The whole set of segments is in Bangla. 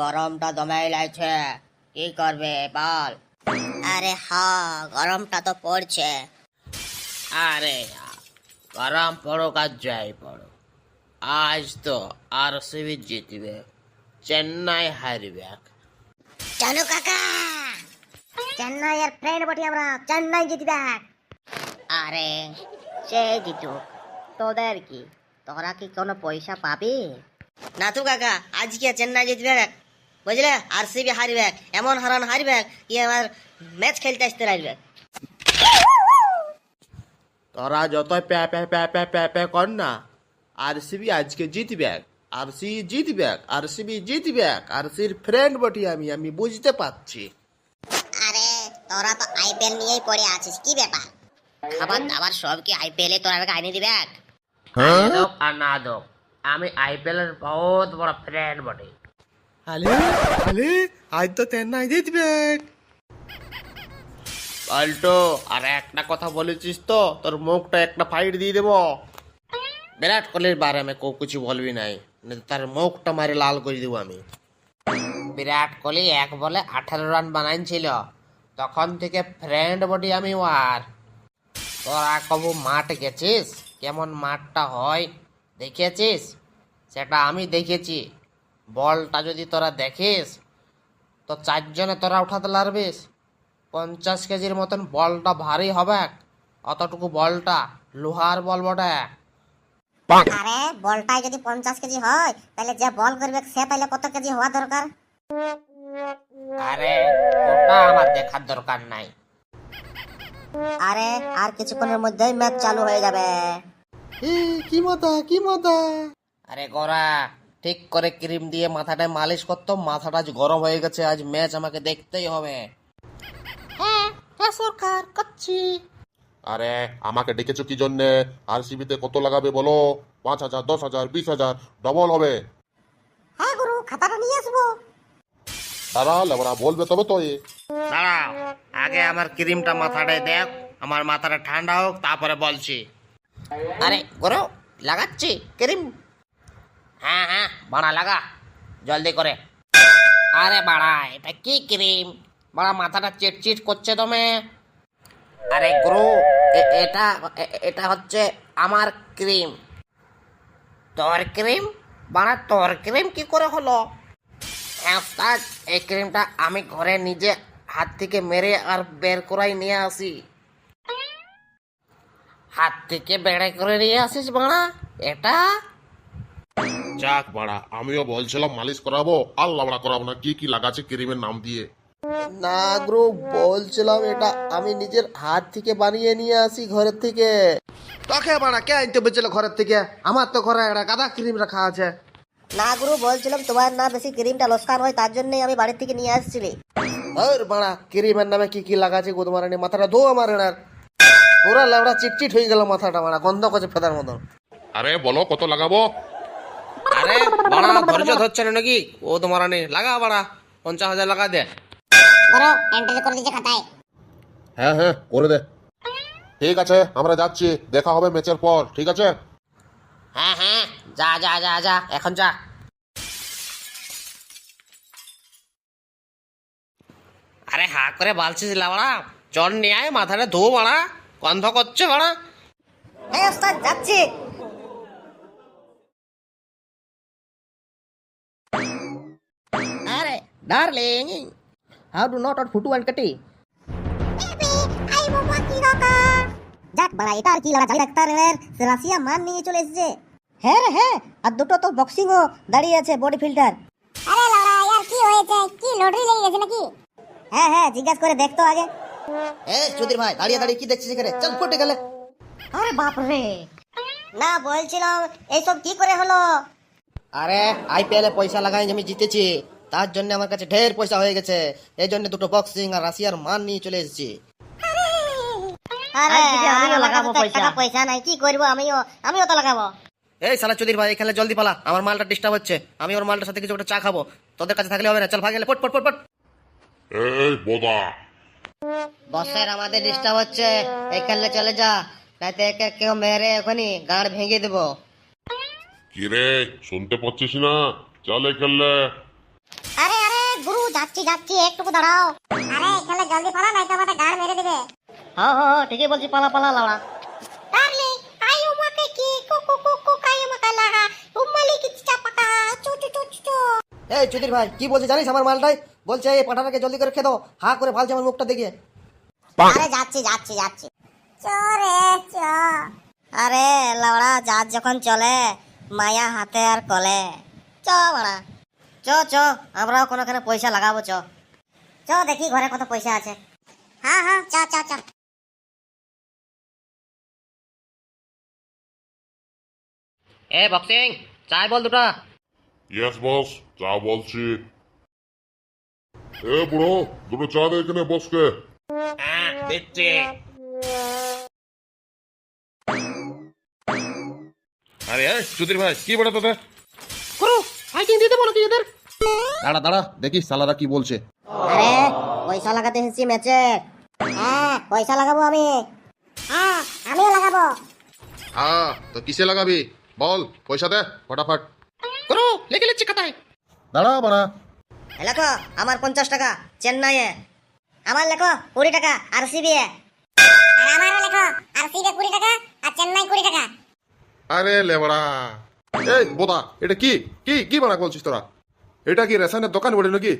গরমটা দমে লাগছে, কি করবে বল? আরে হ্যাঁ, গরমটা তো পড়ছে। আরে গরম পড়ুক আর যাই পড়ুক, আজ তো আরসিবি জিতবে, চেন্নাই হারবে। জানো কাকা, চেন্নাইয়ের ফ্রেন্ড বটি আমরা, চেন্নাই জিতবে। আরে সে জিতুক, তোদের কি? তোরা কি কোনো পয়সা পাবি? না তো কাকা, আজকে চেন্নাই জিতবে, বুঝলে? আরসিবি হারবে, এমন হারান হারবে কি আমার ম্যাচ খেলতে আসতে লাগবে। তোরা যতই প্যা প্যা প্যা প্যা প্যা প্যা কর না, আরসিবি আজকে জিতবে, আরসি জিতবে, আরসিবি জিতবে। আরসির ফ্রেন্ড বটি আমি বুঝতে পারছি। আরে তোরা তো আইপিএল নিয়েই পড়ে আছিস, কি ব্যাপার? খাবার দাবার সব কি আইপিএল এ তোরা আইনে দিবে? দোক আর না দোক, আমি আইপিএল এর বহুত বড় ফ্রেন্ড বটি। আলে আলে আজ তো চেন্নাই জিতবে। পাল্টো, আর একটা কথা বলেছিস তো তোর মুখটা একটা ফাইট দিয়ে দেবো। বিরাট কোহলির বারে মে কিছু বলবি নাই, তার মুখটা মারে লাল করে দেবো আমি। বিরাট কোহলি 1 বলে 18 রান বানাইছিল, তখন থেকে ফ্রেন্ড বডি আমি ওয়ার। তোরা কবু মাঠ গেছিস? কেমন মাঠটা হয় দেখেছিস? সেটা আমি দেখেছি। বলটা যদি তোরা দেখিস তো 4 জনে তোরা উঠাতে পারবিস। 50 কেজির মতন বলটা ভারী হবে, অতটুকু বলটা লোহার বল বটে। আরে বলটাই যদি 50 কেজি হয়, তাহলে যে বল করবে সে তাহলে কত কেজি হওয়া দরকার? আরে ওটা আমার দেখার দরকার নাই। আরে আর কিছুক্ষণের মধ্যেই ম্যাচ চালু হয়ে যাবে। কি মজা কি মজা। আরে গোরা, ঠিক করে ক্রিম দিয়ে মাথাটায় মালিশ করতো, মাথাটা আজ গরম হয়ে গেছে, আজ ম্যাচ আমাকে দেখতেই হবে। হ্যাঁ হ্যাঁ সরকার করছি। আরে আমাকে ডেকেছো কি জন্যে? আরসিবিতে কত লাগাবে বলো? 5,000, 10,000, 20,000, ডবল হবে। হ্যাঁ গুরু, খাতাটা নিয়ে আসবো। তারা লেবরা বলবে তবে তো দাঁড়াও, আগে আমার ক্রিমটা মাথাটায় দেখ, আমার মাথাটা ঠান্ডা হোক, তারপরে বলছি। আরে গোরো, লাগাচ্ছি ক্রিম। হ্যাঁ হ্যাঁ বাড়া লাগা, জলদি করে। আরে বাড়া, এটা কি ক্রিম? বাড়া মাথাটা চিটচিট করছে তুমি। আরে গুরু, এটা এটা হচ্ছে আমার ক্রিম। তোর ক্রিম? বাড়া তোর ক্রিম কি করে হলো? হ্যাঁ ওস্তাদ, এই ক্রিমটা আমি ঘরে নিজে হাত থেকে মেরে আর বের করাই নিয়ে আসি। হাত থেকে বেড়ে করে নিয়ে আসিস বাড়া এটা? যাক বাড়া, আমিও বলছিলাম মালিশ করাবো, আর লাবড়া করাবো না। কি কি লাগাচ্ছে ক্রিমের নাম দিয়ে? না গুরু, বলছিলাম এটা আমি নিজের হাত থেকে বানিয়ে নিয়ে আসি ঘরের থেকে। তোকে বাড়া কে আনতে বলছিল ঘরের থেকে? আমার তো ঘরে একটা গাদা ক্রিম রাখা আছে। না গুরু, বলছিলাম তোমার না বেশি ক্রিমটা লোকসান হয়, তার জন্যই আমি বাড়ির থেকে নিয়ে আসছিলি। ওর বাড়া ক্রিমের নামে কি কি লাগাচ্ছে গোদমারানি, মাথাটা ধো আমার এনার। পুরা লাউড়া চিটচিট হয়ে গেল মাথাটা, মারা গন্ধ করছে ফেদার মতন। আরে বলো কত লাগাবো? আরে বাড়া ধৈর্য ধরছে না নাকি? ও তোমার নেই, লাগা বাড়া 50,000 লাগা দে। গুরু এন্ট্রি করে দিয়েছে খাতায়। হ্যাঁ হ্যাঁ করে দে। ঠিক আছে, আমরা যাচ্ছি, দেখা হবে ম্যাচের পর, ঠিক আছে? হ্যাঁ হ্যাঁ, যা যা যা যা, এখন যা। আরে হা করে বালছিস বাড়া, চল নিয়ে আয়, মাথাটা ধো বাড়া, গন্ধ করছে বাড়া। হ্যাঁ ওস্তাদ, যাচ্ছি। আরে ডার্লিং, হাউ ডু নট ফুটু অ্যান্ড কাটি। যাক বাড়া, এটা আর কি লড়া, জালি ডাক্তারের রাশিয়া মান নিয়ে চলে এসেছে। হ্যাঁ রে হ্যাঁ, আর দুটো তো বক্সিংও দাঁড়িয়ে আছে, বডি ফিল্টার। আরে লড়া यार, কি হয়েছে? কি লটারি লেগে গেছে নাকি? হ্যাঁ হ্যাঁ, জিজ্ঞাসা করে দেখতো আগে। এ চুদির ভাই, দাঁড়িয়ে দাঁড়িয়ে কি দেখছিস এখানে? চল ফুটে গেলে। আরে বাপ রে, না বলছিলাম এইসব কি করে হলো? আরে আইপিএল এ পয়সা লাগাই আমি জিতেছি, তার জন্য আমার কাছে ঢের পয়সা হয়ে গেছে, এই জন্য দুটো বক্সিং আর রাশিয়ার মান নিয়ে চলে এসেছি। আরে আমিও লাগাবো পয়সা। পয়সা নাই, কি করবো? আমিও তো লাগাবো। এই শালা চুদির ভাই, এখানে জলদি পালা, আমার মালটা ডিস্টার্ব হচ্ছে। আমি ওর মালটার সাথে কিছু একটা চা খাবো, তোদের কাছে থাকলে হবে না। চল ভাগ গেলে, পট পট পট পট। এই বোদা, বসের আমাদের ডিস্টার্ব হচ্ছে, এখানে চলে যা, নাইতে একে কেউ মেরে এখনই গাঁড় ভেঙে দেবো। কি রে শুনতে পাচ্ছিস না? চলে খেললে। আরে যাচ্ছি যাচ্ছি একটুকু দাঁড়াও। আরে এখানে জলদি পালা নাই তো আমাদের গাড় মেরে দিবে। হ্যাঁ হ্যাঁ হ্যাঁ, ঠিকই বলছি, পালা পালা লাউড়া। ডার্লিং আই উমাকে কি কুকু কুকু কাই আমাকে লাগা উম্মালি কি চাপাকা চু চু চু চু। এই চুদির ভাই কি বলছে জানিস আমার মালটাই? বলছে এই পাঠাটাকে জলদি করে খেয়ে দাও, হা করে ভালছে আমার মুখটা দেখিয়ে। আরে যাচ্ছি যাচ্ছি যাচ্ছি। চরে চ। আরে লাউড়া জাত যখন চলে মায়া হাতে আর কলে। চ বাড়া চ চ, আমরাও কোনোখানে পয়সা লাগাবো। চ চ দেখি ঘরে কত পয়সা আছে। হ্যাঁ হ্যাঁ চ চ চ। এ বক্সিং চাই বল দুটো। ইয়েস বস, চা বলছি। এ বুড়ো, দুটো চা দে এখানে বসকে। দিচ্ছি। আরে চুদির ভাই কি বলে তোদের? করো ফাইটিং দিতে বলো কি এদের? দাঁড়া দাঁড়া দেখি সালারা কি বলছে। আরে পয়সা লাগাতে এসেছি ম্যাচে। হ্যাঁ পয়সা লাগাবো আমি। হ্যাঁ আমিও লাগাবো। হ্যাঁ তো কিসে লাগাবি বল, পয়সা দে ফটাফট। করো লেগে লিচ্ছি খাতায়। দাঁড়া বানা। লেখো আমার 50 টাকা চেন্নাইয়ে। আমার লেখো 20 টাকা আরসিবি এ। আর আমারও লেখো আরসিবি 20 টাকা আর চেন্নাই 20 টাকা। আরে লেবড়া, এই বোদা এটা কি কি কি বানা বলছিস তোরা? এটা কি রেশনের দোকান বলে নাকি?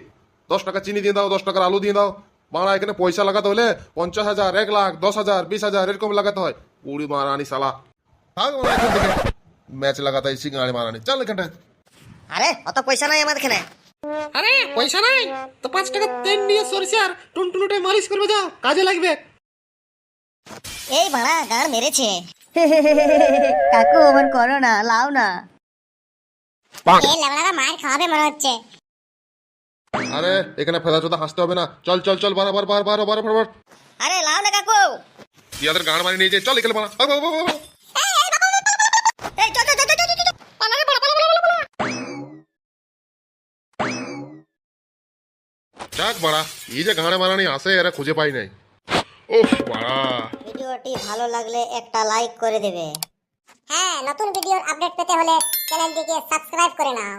10 টাকা চিনি দিয়ে দাও, 10 টাকার আলু দিয়ে দাও। বাংলা এখানে পয়সা লাগাতে হলে 50,000, 1 লাখ, 10,000, 20,000 এরকম লাগাতে হয়। উড়ি মারানি সালা। ভাগ বানা এখান থেকে। ম্যাচ লাগাতে সিঙ্গাড়ি মারানি, চল এখানটায়। আরে অত পয়সা নাই আমার এখানে। আরে পয়সা নাই তো 5 টাকা তেল নিয়ে সরিষার টুনটুনুটে মালিশ করবে, যাও কাজে লাগবে। এই ভাড়া গাড় মেরেছে। কাকু আমার করো না, লাও না। এই লেবড়ারা মার খাওয়াবে মনে হচ্ছে। আরে এখানে ফেদা চোদা হাসতে হবে না, চল চল চল বারবার বারবার বারবার বারবার। আরে লাও না কাকু। ইয়াদের গান মারি নিয়ে যাই, চল এখানে বানা। এই চল চল চল চল চল পালা রে পালা পালা পালা পালা। যাক বাড়া, এই যে গানে মারানি আসে এরা খুঁজে পাই নাই। ওহ বাড়া। ভিডিওটি ভালো লাগলে একটা লাইক করে দেবে। হ্যাঁ নতুন ভিডিওর আপডেট পেতে হলে চ্যানেলটিকে সাবস্ক্রাইব করে নাও।